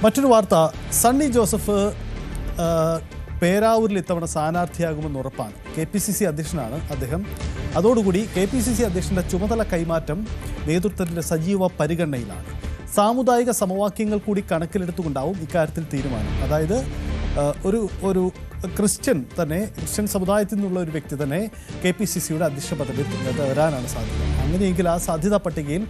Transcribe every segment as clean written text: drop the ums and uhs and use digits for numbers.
മറ്റൊരു വാർത്ത, സണ്ണി ജോസഫ് പേരാവൂരിൽ ഇത്തവണ സ്ഥാനാർത്ഥിയാകുമെന്ന് ഉറപ്പാണ്. KPCC അധ്യക്ഷനാണ് അദ്ദേഹം. അതോടുകൂടി KPCC അധ്യക്ഷന്റെ ചുമതല കൈമാറ്റം നേതൃത്വത്തിന്റെ സജീവ പരിഗണനയിലാണ്. സാമുദായിക സമവാക്യങ്ങൾ കൂടി കണക്കിലെടുത്തുകൊണ്ടാവും ഇക്കാര്യത്തിൽ തീരുമാനം. അതായത് ഒരു ക്രിസ്ത്യൻ സമുദായത്തിൽ നിന്നുള്ള ഒരു വ്യക്തി തന്നെ KPCCയുടെ അധ്യക്ഷ പദവിയിൽ വരാനാണ് സാധ്യത. അങ്ങനെയെങ്കിൽ ആ സാധ്യതാ പട്ടികയിൽ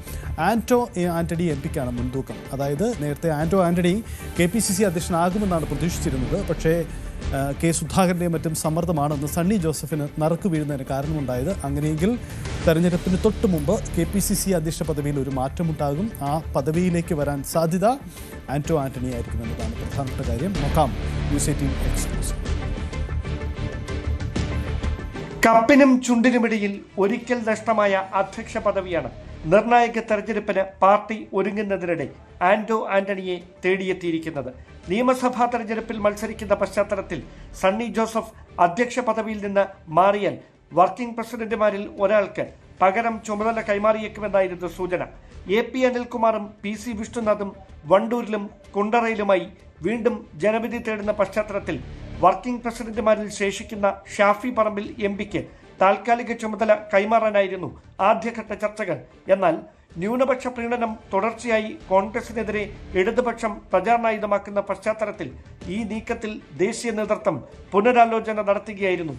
ആന്റോ ആന്റണി MP-ക്കാണ് മുൻതൂക്കം. അതായത് നേരത്തെ ആന്റോ ആന്റണി KPCC അധ്യക്ഷനാകുമെന്നാണ് പ്രതീക്ഷിച്ചിരുന്നത്. പക്ഷേ സുധാകരൻ്റെയും മറ്റും സമ്മർദ്ദമാണെന്ന് സണ്ണി ജോസഫിന് നറുക്ക് വീഴുന്നതിന് കാരണമുണ്ടായത്. അങ്ങനെയെങ്കിൽ തെരഞ്ഞെടുപ്പിന് തൊട്ട് മുമ്പ് KPCC അധ്യക്ഷ പദവിയിൽ ഒരു മാറ്റമുണ്ടാകും. ആ പദവിയിലേക്ക് വരാൻ സാധ്യത ആന്റോ ആന്റണി ആയിരിക്കും എന്നതാണ് പ്രധാനപ്പെട്ട കാര്യം. നോക്കാം News 18 എക്സ്ക്ലൂസീവ്. കപ്പിനും ചുണ്ടിനുമിടയിൽ ഒരിക്കൽ നഷ്ടമായ അധ്യക്ഷ പദവിയാണ് നിർണായക തെരഞ്ഞെടുപ്പിന് പാർട്ടി ഒരുങ്ങുന്നതിനിടെ ആന്റോ ആന്റണിയെ തേടിയെത്തിയിരിക്കുന്നത്. നിയമസഭാ തെരഞ്ഞെടുപ്പിൽ മത്സരിക്കുന്ന പശ്ചാത്തലത്തിൽ സണ്ണി ജോസഫ് അധ്യക്ഷ പദവിയിൽ നിന്ന് മാറിയാൽ വർക്കിംഗ് പ്രസിഡന്റുമാരിൽ ഒരാൾക്ക് പകരം ചുമതല കൈമാറിയേക്കുമെന്നായിരുന്നു സൂചന. AP അനിൽകുമാറും PC വിഷ്ണുനാഥും വണ്ടൂരിലും കുണ്ടറയിലുമായി വീണ്ടും ജനവിധി തേടുന്ന പശ്ചാത്തലത്തിൽ വർക്കിംഗ് പ്രസിഡന്റുമാരിൽ ശേഷിക്കുന്ന ഷാഫി പറമ്പിൽ MP-ക്ക് താൽക്കാലിക ചുമതല കൈമാറാനായിരുന്നു ആദ്യഘട്ട ചർച്ചകൾ. എന്നാൽ ന്യൂനപക്ഷ പ്രീണനം തുടർച്ചയായി കോൺഗ്രസിനെതിരെ ഇടതുപക്ഷം പ്രചാരണായുധമാക്കുന്ന പശ്ചാത്തലത്തിൽ ഈ നീക്കത്തിൽ ദേശീയ നേതൃത്വം പുനരാലോചന നടത്തുകയായിരുന്നു.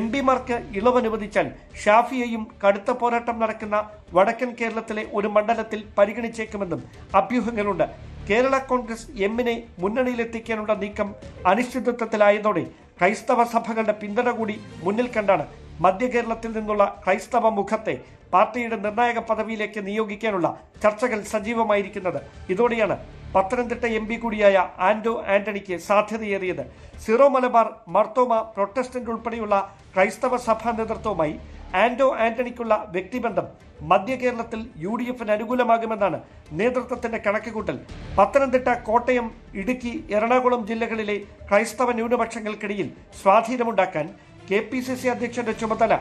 MP-മാർക്ക് ഇളവനുവദിച്ചാൽ ഷാഫിയെയും കടുത്ത പോരാട്ടം നടക്കുന്ന വടക്കൻ കേരളത്തിലെ ഒരു മണ്ഡലത്തിൽ പരിഗണിച്ചേക്കുമെന്നും അഭ്യൂഹങ്ങളുണ്ട്. കേരള കോൺഗ്രസ് M-നെ മുന്നണിയിലെത്തിക്കാനുള്ള നീക്കം അനിശ്ചിതത്വത്തിലായതോടെ ക്രൈസ്തവ സഭകളുടെ പിന്തുണ കൂടി മുന്നിൽ കണ്ടാണ് മധ്യ കേരളത്തിൽ നിന്നുള്ള ക്രൈസ്തവ മുഖത്തെ പാർട്ടിയുടെ നിർണായക പദവിയിലേക്ക് നിയോഗിക്കാനുള്ള ചർച്ചകൾ സജീവമായിരിക്കുന്നത്. ഇതോടെയാണ് പത്തനംതിട്ട MP കൂടിയായ ആന്റോ ആന്റണിക്ക് സാധ്യതയേറിയത്. സിറോ മലബാർ, മർത്തോമ, പ്രൊട്ടസ്റ്റന്റ് ഉൾപ്പെടെയുള്ള ക്രൈസ്തവ സഭാ നേതൃത്വവുമായി ആന്റോ ആന്റണിക്കുള്ള വ്യക്തിബന്ധം മധ്യ കേരളത്തിൽ UDF-ന് അനുകൂലമാകുമെന്നാണ് നേതൃത്വത്തിന്റെ കണക്കുകൂട്ടൽ. പത്തനംതിട്ട, കോട്ടയം, ഇടുക്കി, എറണാകുളം ജില്ലകളിലെ ക്രൈസ്തവ ന്യൂനപക്ഷങ്ങൾക്കിടയിൽ സ്വാധീനമുണ്ടാക്കാൻ KPCC അധ്യക്ഷന്റെ ചുമതല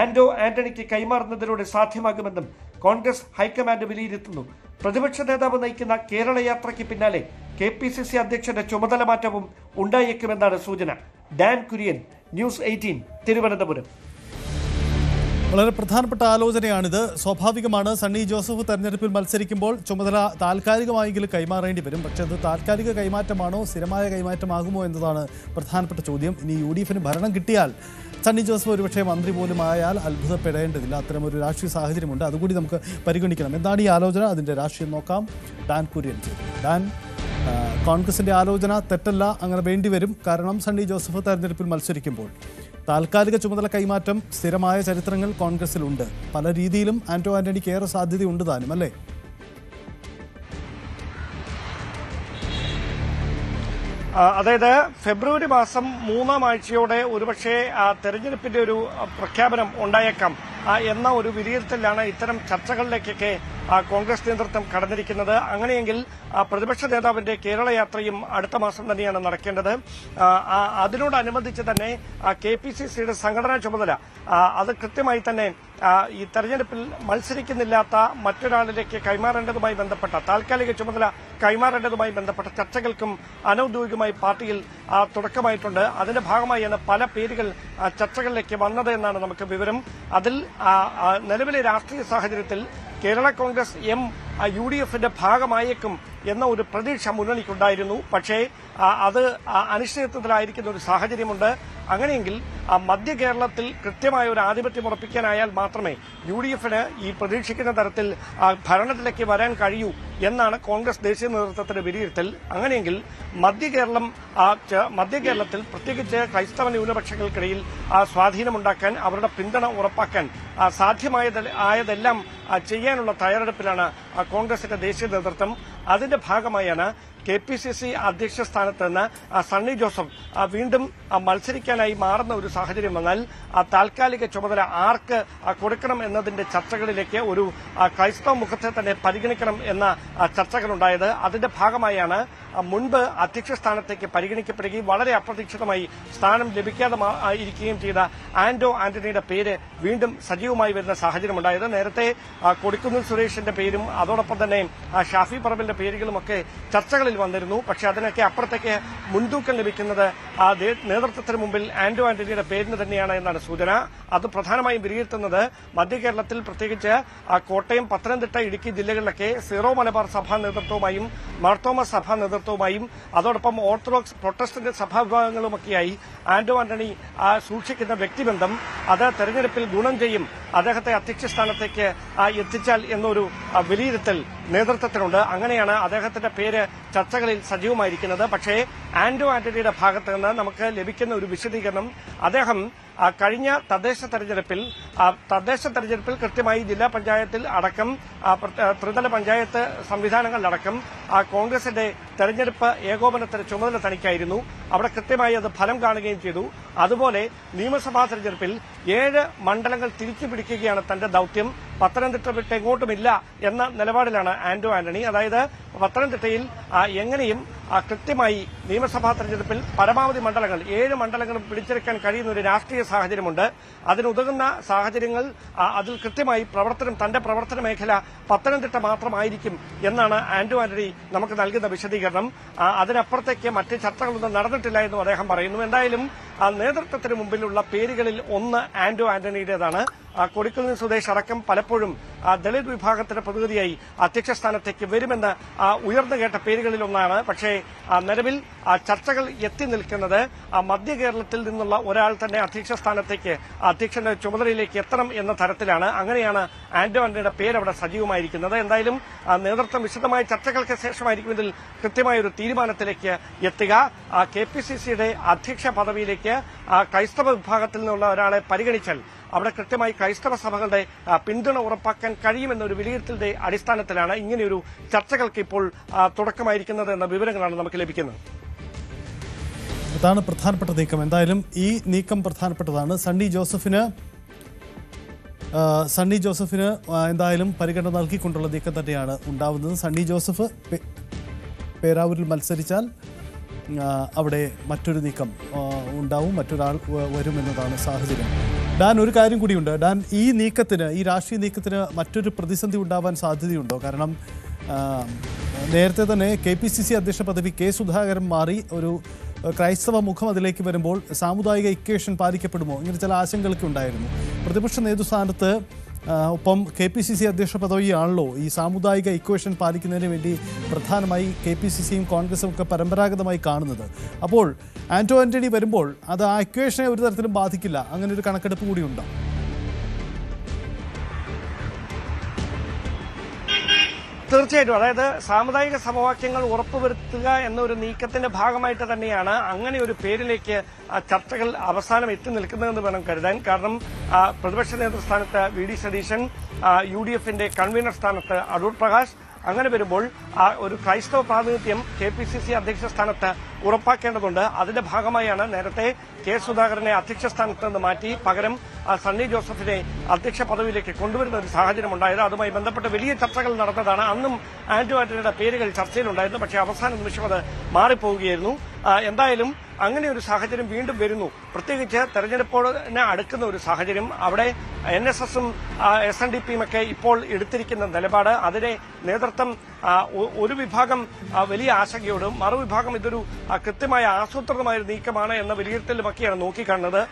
ആന്റോ ആന്റണിക്ക് കൈമാറുന്നതിലൂടെ സാധ്യമാകുമെന്നും കോൺഗ്രസ് ഹൈക്കമാൻഡ് വിലയിരുത്തുന്നു. പ്രതിപക്ഷ നേതാവ് നയിക്കുന്ന കേരള യാത്രയ്ക്ക് പിന്നാലെ KPCC അധ്യക്ഷന്റെ ചുമതല മാറ്റവും ഉണ്ടായേക്കുമെന്നാണ് സൂചന. Dan Kurian, News 18, Thiruvananthapuram. വളരെ പ്രധാനപ്പെട്ട ആലോചനയാണിത്. സ്വാഭാവികമാണ്, സണ്ണി ജോസഫ് തെരഞ്ഞെടുപ്പിൽ മത്സരിക്കുമ്പോൾ ചുമതല താൽക്കാലികമായെങ്കിലും കൈമാറേണ്ടി വരും. പക്ഷേ അത് താൽക്കാലിക കൈമാറ്റമാണോ സ്ഥിരമായ കൈമാറ്റമാകുമോ എന്നതാണ് പ്രധാനപ്പെട്ട ചോദ്യം. ഇനി UDF-ന് ഭരണം കിട്ടിയാൽ സണ്ണി ജോസഫ് ഒരുപക്ഷെ മന്ത്രി പോലും ആയാൽ അത്ഭുതപ്പെടേണ്ടതില്ല. അത്തരമൊരു രാഷ്ട്രീയ സാഹചര്യമുണ്ട്. അതുകൂടി നമുക്ക് പരിഗണിക്കണം. എന്താണ് ഈ ആലോചന? അതിൻ്റെ രാഷ്ട്രീയം നോക്കാം. ഡാൻ കുര്യൻ ചെയ്തു. ഡാൻ, കോൺഗ്രസിൻ്റെ ആലോചന തെറ്റല്ല, അങ്ങനെ വേണ്ടിവരും. കാരണം സണ്ണി ജോസഫ് തെരഞ്ഞെടുപ്പിൽ മത്സരിക്കുമ്പോൾ താൽക്കാലിക ചുമതല കൈമാറ്റം സ്ഥിരമായ ചരിത്രങ്ങൾ കോൺഗ്രസിലുണ്ട്. പല രീതിയിലും ആന്റോ ആന്റണിക്ക് ഏറെ സാധ്യതയുണ്ട് താനും, അല്ലേ? അതായത് ഫെബ്രുവരി മാസം 3-ാം ആഴ്ചയോടെ ഒരുപക്ഷെ തെരഞ്ഞെടുപ്പിന്റെ ഒരു പ്രഖ്യാപനം ഉണ്ടായേക്കാം എന്ന ഒരു വിലയിരുത്തലാണ് ഇത്തരം ചർച്ചകളിലേക്കൊക്കെ കോൺഗ്രസ് നേതൃത്വം കടന്നിരിക്കുന്നത്. അങ്ങനെയെങ്കിൽ പ്രതിപക്ഷ നേതാവിന്റെ കേരള യാത്രയും അടുത്ത മാസം തന്നെയാണ് നടക്കേണ്ടത്. അതിനോടനുബന്ധിച്ച് തന്നെ KPCCയുടെ സംഘടനാ ചുമതല അത് കൃത്യമായി തന്നെ ഈ തെരഞ്ഞെടുപ്പിൽ മത്സരിക്കുന്നില്ലാത്ത മറ്റൊരാളിലേക്ക് കൈമാറേണ്ടതുമായി ബന്ധപ്പെട്ട താൽക്കാലിക ചുമതല കൈമാറേണ്ടതുമായി ബന്ധപ്പെട്ട ചർച്ചകൾക്കും അനൌദ്യോഗികമായി പാർട്ടിയിൽ തുടക്കമായിട്ടുണ്ട്. അതിന്റെ ഭാഗമായാണ് പല പേരുകൾ ചർച്ചകളിലേക്ക് വന്നത് എന്നാണ് നമുക്ക് വിവരം. അതിൽ നിലവിലെ രാഷ്ട്രീയ സാഹചര്യത്തിൽ കേരള കോൺഗ്രസ് M UDF-ന്റെ ഭാഗമായേക്കും എന്ന ഒരു പ്രതീക്ഷ മുന്നണിക്കുണ്ടായിരുന്നു. പക്ഷേ അത് അനിശ്ചിതത്വത്തിലായിരിക്കുന്ന ഒരു സാഹചര്യമുണ്ട്. അങ്ങനെയെങ്കിൽ മധ്യ കേരളത്തിൽ കൃത്യമായ ഒരു ആധിപത്യം ഉറപ്പിക്കാനായാൽ മാത്രമേ UDF-ന് ഈ പ്രതീക്ഷിക്കുന്ന തരത്തിൽ ഭരണത്തിലേക്ക് വരാൻ കഴിയൂ എന്നാണ് കോൺഗ്രസ് ദേശീയ നേതൃത്വത്തിന്റെ വിലയിരുത്തൽ. അങ്ങനെയെങ്കിൽ മധ്യ കേരളത്തിൽ പ്രത്യേകിച്ച് ക്രൈസ്തവ ന്യൂനപക്ഷങ്ങൾക്കിടയിൽ സ്വാധീനമുണ്ടാക്കാൻ, അവരുടെ പിന്തുണ ഉറപ്പാക്കാൻ സാധ്യമായതെല്ലാം ചെയ്യാനുള്ള തയ്യാറെടുപ്പിലാണ് കോൺഗ്രസിന്റെ ദേശീയ നേതൃത്വം. അതിന്റെ ഭാഗമായാണ് KPCC അധ്യക്ഷ സ്ഥാനത്ത് നിന്ന് സണ്ണി ജോസഫ് വീണ്ടും മത്സരിക്കാനായി മാറുന്ന ഒരു സാഹചര്യം വന്നാൽ താൽക്കാലിക ചുമതല ആർക്ക് കൊടുക്കണം എന്നതിന്റെ ചർച്ചകളിലേക്ക് ഒരു ക്രൈസ്തവ മുഖത്തെ തന്നെ പരിഗണിക്കണം എന്ന ചർച്ചകളുണ്ടായത്. അതിന്റെ ഭാഗമായാണ് മുൻപ് അധ്യക്ഷ സ്ഥാനത്തേക്ക് പരിഗണിക്കപ്പെടുകയും വളരെ അപ്രതീക്ഷിതമായി സ്ഥാനം ലഭിക്കാതെ ഇരിക്കുകയും ചെയ്ത ആന്റോ ആന്റണിയുടെ പേര് വീണ്ടും സജീവമായി വരുന്ന സാഹചര്യമുണ്ടായത്. നേരത്തെ കൊടിക്കുന്നിൽ സുരേഷിന്റെ പേരും അതോടൊപ്പം തന്നെ ഷാഫി പറമ്പിലിന്റെ പേരുകളുമൊക്കെ ചർച്ചകളിൽ വന്നിരുന്നു. പക്ഷേ അതിനൊക്കെ അപ്പുറത്തേക്ക് മുൻതൂക്കം ലഭിക്കുന്നത് നേതൃത്വത്തിന് മുമ്പിൽ ആന്റോ ആന്റണിയുടെ പേരിന് തന്നെയാണ് എന്നാണ് സൂചന. അത് പ്രധാനമായും വിലയിരുത്തുന്നത് മധ്യ കേരളത്തിൽ പ്രത്യേകിച്ച് കോട്ടയം, പത്തനംതിട്ട, ഇടുക്കി ജില്ലകളിലൊക്കെ സീറോ മലബാർ സഭാ നേതൃത്വവുമായും മാർത്തോമ സഭാ നേതൃത്വവുമായും അതോടൊപ്പം ഓർത്തഡോക്സ് പ്രൊട്ടസ്റ്റന്റ് സഭാ വിഭാഗങ്ങളുമൊക്കെയായി ആന്റോ ആന്റണി സൂക്ഷിക്കുന്ന വ്യക്തിബന്ധം അത് തെരഞ്ഞെടുപ്പിൽ ഗുണം ചെയ്യും, അദ്ദേഹത്തെ അധ്യക്ഷ സ്ഥാനത്തേക്ക് എത്തിച്ചാൽ എന്നൊരു വിലയിരുത്തൽ നേതൃത്വത്തിനുണ്ട്. അങ്ങനെയാണ് അദ്ദേഹത്തിന്റെ പേര് ചർച്ചകളിൽ സജീവമായിരിക്കുന്നത്. പക്ഷേ ആന്റോ ആന്റണിയുടെ ഭാഗത്ത് നിന്ന് നമുക്ക് ലഭിക്കുന്ന ഒരു വിശദീകരണം, അദ്ദേഹം കഴിഞ്ഞ തദ്ദേശ തെരഞ്ഞെടുപ്പിൽ കൃത്യമായി ജില്ലാ പഞ്ചായത്തിൽ അടക്കം ത്രിതല പഞ്ചായത്ത് സംവിധാനങ്ങളിലടക്കം കോൺഗ്രസിന്റെ തെരഞ്ഞെടുപ്പ് ഏകോപനത്തിന് ചുമതല തനിക്കായിരുന്നു. അവിടെ കൃത്യമായി അത് ഫലം കാണുകയും ചെയ്തു. അതുപോലെ നിയമസഭാ തെരഞ്ഞെടുപ്പിൽ 7 മണ്ഡലങ്ങൾ തിരിച്ചുപിടിക്കുകയാണ് തന്റെ ദൌത്യം. പത്തനംതിട്ട വിട്ട് എങ്ങോട്ടുമില്ല എന്ന നിലപാടിലാണ് ആന്റോ ആന്റണി. അതായത് പത്തനംതിട്ടയിൽ എങ്ങനെയും കൃത്യമായി നിയമസഭാ തെരഞ്ഞെടുപ്പിൽ പരമാവധി മണ്ഡലങ്ങൾ 7 മണ്ഡലങ്ങളും പിടിച്ചെടുക്കാൻ കഴിയുന്ന ഒരു രാഷ്ട്രീയ സാഹചര്യമുണ്ട്. അതിനുതകുന്ന സാഹചര്യങ്ങൾ അതിൽ കൃത്യമായി തന്റെ പ്രവർത്തന മേഖല പത്തനംതിട്ട മാത്രമായിരിക്കും എന്നാണ് ആന്റോ ആന്റണി നമുക്ക് നൽകുന്ന വിശദീകരണം. അതിനപ്പുറത്തേക്ക് മറ്റ് ചർച്ചകളൊന്നും നടന്നിട്ടില്ല എന്നും അദ്ദേഹം പറയുന്നു. എന്തായാലും നേതൃത്വത്തിന് മുമ്പിലുള്ള പേരുകളിൽ ഒന്ന് ആന്റോ ആന്റണിയുടേതാണ്. കൊടിക്കുന്നിൽ സുരേഷ് അടക്കം പലപ്പോഴും ദളിത് വിഭാഗത്തിന്റെ പ്രതിനിധിയായി അധ്യക്ഷ സ്ഥാനത്തേക്ക് വരുമെന്ന് ഉയർന്നു കേട്ട പേരുകളിൽ ഒന്നാണ്. പക്ഷേ നിലവിൽ ചർച്ചകൾ എത്തി നിൽക്കുന്നത് മധ്യ കേരളത്തിൽ നിന്നുള്ള ഒരാൾ തന്നെ അധ്യക്ഷ സ്ഥാനത്തേക്ക് അധ്യക്ഷന്റെ ചുമതലയിലേക്ക് എത്തണം എന്ന തരത്തിലാണ്. അങ്ങനെയാണ് ആന്റോ ആന്റണിയുടെ പേര് അവിടെ സജീവമായിരിക്കുന്നത്. എന്തായാലും നേതൃത്വം വിശദമായ ചർച്ചകൾക്ക് ശേഷമായിരിക്കും ഇതിൽ കൃത്യമായ ഒരു തീരുമാനത്തിലേക്ക് എത്തുക. കെപിസിസിയുടെ അധ്യക്ഷ പദവിയിലേക്ക് ക്രൈസ്തവ വിഭാഗത്തിൽ നിന്നുള്ള ഒരാളെ പരിഗണിച്ചാൽ അവിടെ കൃത്യമായി ക്രൈസ്തവ സഭകളുടെ പിന്തുണ ഉറപ്പാക്കാൻ കഴിയുമെന്നൊരു വിലയിരുത്തലിന്റെ അടിസ്ഥാനത്തിലാണ് ഇങ്ങനെയൊരു ചർച്ചകൾക്ക് ഇപ്പോൾ തുടക്കമായിരിക്കുന്നത് എന്ന വിവരങ്ങളാണ് നമുക്ക് ലഭിക്കുന്നത്. അതാണ് പ്രധാനപ്പെട്ട നീക്കം. എന്തായാലും ഈ നീക്കം പ്രധാനപ്പെട്ടതാണ്. സണ്ണി ജോസഫിന് എന്തായാലും പരിഗണന നൽകിക്കൊണ്ടുള്ള നീക്കം തന്നെയാണ് ഉണ്ടാവുന്നത്. സണ്ണി ജോസഫ് പേരാവൂരിൽ മത്സരിച്ചാൽ അവിടെ മറ്റൊരു നീക്കം ഉണ്ടാവും, മറ്റൊരാൾ വരുമെന്നതാണ് സാഹചര്യം. ഡാൻ, ഒരു കാര്യം കൂടിയുണ്ട്. ഡാൻ, ഈ രാഷ്ട്രീയ നീക്കത്തിന് മറ്റൊരു പ്രതിസന്ധി ഉണ്ടാവാൻ സാധ്യതയുണ്ടോ? കാരണം നേരത്തെ തന്നെ KPCC അധ്യക്ഷ പദവി K സുധാകരൻ മാറി ഒരു ക്രൈസ്തവ മുഖം അതിലേക്ക് വരുമ്പോൾ സാമുദായിക ഇക്വേഷൻ പാലിക്കപ്പെടുമോ? ഇങ്ങനെ ചില ആശങ്കകളൊക്കെ ഉണ്ടായിരുന്നു. പ്രതിപക്ഷ നേതൃസ്ഥാനത്ത് ഒപ്പം KPCC അധ്യക്ഷ പദവിയാണല്ലോ ഈ സാമുദായിക ഇക്വേഷൻ പാലിക്കുന്നതിന് വേണ്ടി പ്രധാനമായി KPCCയും കോൺഗ്രസും ഒക്കെ പരമ്പരാഗതമായി കാണുന്നത്. അപ്പോൾ ആന്റോ ആന്റണി വരുമ്പോൾ അത് ആ ഇക്വേഷനെ ഒരു തരത്തിലും ബാധിക്കില്ല, അങ്ങനെ ഒരു കണക്കെടുപ്പ് കൂടിയുണ്ടോ? തീർച്ചയായിട്ടും. അതായത് സാമുദായിക സമവാക്യങ്ങൾ ഉറപ്പുവരുത്തുക എന്നൊരു നീക്കത്തിന്റെ ഭാഗമായിട്ട് തന്നെയാണ് അങ്ങനെ ഒരു പേരിലേക്ക് ചർച്ചകൾ അവസാനം എത്തി നിൽക്കുന്നതെന്ന് വേണം കരുതാൻ. കാരണം പ്രതിപക്ഷ നേതൃസ്ഥാനത്ത് VD സതീശൻ, UDFന്റെ കൺവീനർ സ്ഥാനത്ത് അടൂർ പ്രകാശ്, അങ്ങനെ വരുമ്പോൾ ഒരു ക്രൈസ്തവ പ്രാതിനിധ്യം KPCC അധ്യക്ഷ സ്ഥാനത്ത് ഉറപ്പാക്കേണ്ടതുണ്ട്. അതിന്റെ ഭാഗമായാണ് നേരത്തെ K സുധാകരനെ അധ്യക്ഷ സ്ഥാനത്ത് നിന്ന് മാറ്റി പകരം സണ്ണി ജോസഫിനെ അധ്യക്ഷ പദവിയിലേക്ക് കൊണ്ടുവരുന്ന ഒരു സാഹചര്യം ഉണ്ടായത്. അതുമായി ബന്ധപ്പെട്ട് വലിയ ചർച്ചകൾ നടന്നതാണ്. അന്നും ആന്റോ ആന്റണിയുടെ പേരുകൾ ചർച്ചയിലുണ്ടായിരുന്നു. പക്ഷേ അവസാന നിമിഷം അത് മാറിപ്പോവുകയായിരുന്നു. എന്തായാലും അങ്ങനെ ഒരു സാഹചര്യം വീണ്ടും വരുന്നു. പ്രത്യേകിച്ച് തെരഞ്ഞെടുപ്പിന് അടുക്കുന്ന ഒരു സാഹചര്യം. അവിടെ NSSും SNDPയും ഒക്കെ ഇപ്പോൾ എടുത്തിരിക്കുന്ന നിലപാട്, അതിനെ നേതൃത്വം ഒരു വിഭാഗം വലിയ ആശങ്കയോടും മറുവിഭാഗം ഇതൊരു കൃത്യമായ ആസൂത്രിതമായ നീക്കമാണ് എന്ന വിലയിരുത്തലുമൊക്കെയാണ് നോക്കിക്കാണുന്നത്.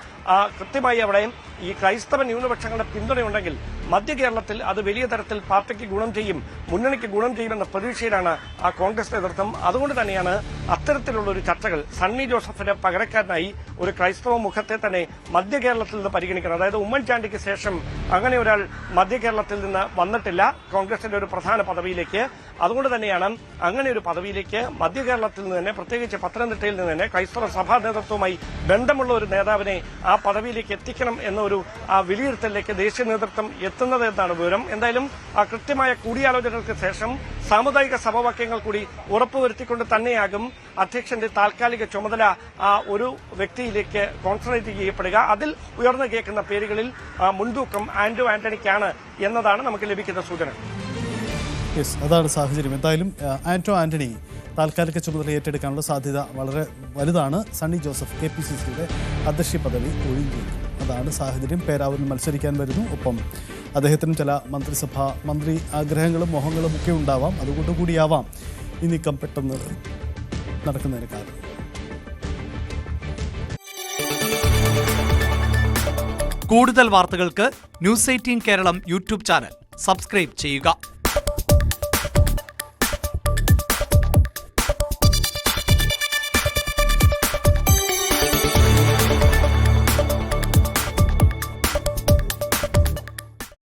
കൃത്യമായി അവിടെ ഈ ക്രൈസ്തവ ന്യൂനപക്ഷങ്ങളുടെ പിന്തുണയുണ്ടെങ്കിൽ മധ്യ കേരളത്തിൽ അത് വലിയ തരത്തിൽ പാർട്ടിക്ക് ഗുണം ചെയ്യും, മുന്നണിക്ക് ഗുണം ചെയ്യുമെന്ന പ്രതീക്ഷയിലാണ് കോൺഗ്രസ് നേതൃത്വം. അതുകൊണ്ട് തന്നെയാണ് അത്തരത്തിലുള്ള ഒരു ചർച്ചകൾ സണ്ണി ജോസഫിന് പകരക്കാരനായി ഒരു ക്രൈസ്തവ മുഖത്തെ തന്നെ മധ്യ കേരളത്തിൽ നിന്ന് പരിഗണിക്കണം. അതായത് ഉമ്മൻചാണ്ടിക്ക് ശേഷം അങ്ങനെ ഒരാൾ മധ്യ കേരളത്തിൽ നിന്ന് വന്നിട്ടില്ല കോൺഗ്രസിന്റെ ഒരു പ്രധാന പദവിയിലേക്ക്. അതുകൊണ്ട് തന്നെയാണ് അങ്ങനെ ഒരു പദവിയിലേക്ക് മധ്യ കേരളത്തിൽ നിന്ന് തന്നെ, പ്രത്യേകിച്ച് പത്തനംതിട്ടയിൽ നിന്ന് തന്നെ ക്രൈസ്തവ സഭാ നേതൃത്വവുമായി ബന്ധമുള്ള ഒരു നേതാവിനെ ആ പദവിയിലേക്ക് എത്തിക്കണം എന്നൊരു വിലയിരുത്തലിലേക്ക് ദേശീയ നേതൃത്വം എത്തുന്നത് എന്നാണ് വിവരം. എന്തായാലും കൃത്യമായ കൂടിയാലോചനകൾക്ക് ശേഷം സാമുദായിക സമവാക്യങ്ങൾ കൂടി ഉറപ്പുവരുത്തിക്കൊണ്ട് തന്നെയാകും അധ്യക്ഷന്റെ താൽക്കാലിക ചുമതല ഒരു വ്യക്തിയിലേക്ക് കോൺസെൻട്രേറ്റ് ചെയ്യപ്പെടുക. അതിൽ ഉയർന്നു കേൾക്കുന്ന പേരുകളിൽ മുൻതൂക്കം ആന്റോ ആന്റണിക്കാണ് എന്നതാണ് നമുക്ക് ലഭിക്കുന്ന സൂചന. അതാണ് സാഹചര്യം. എന്തായാലും ആന്റോ ആന്റണി താൽക്കാലിക ചുമതല ഏറ്റെടുക്കാനുള്ള സാധ്യത വളരെ വലുതാണ്. സണ്ണി ജോസഫ് KPCCയുടെ അധ്യക്ഷ പദവി ഒഴിഞ്ഞേക്കും. അതാണ് സാഹചര്യം. പേരാവൂരിൽ മത്സരിക്കാൻ വരുന്നു. ഒപ്പം അദ്ദേഹത്തിനും ചില മന്ത്രി ആഗ്രഹങ്ങളും മോഹങ്ങളും ഒക്കെ ഉണ്ടാവാം. അതുകൊണ്ട് കൂടിയാവാം ഈ നീക്കം പെട്ടെന്ന് നടക്കുന്നതിന് കാരണം. കൂടുതൽ വാർത്തകൾക്ക് news 18 Keralam YouTube channel subscribe ചെയ്യുക.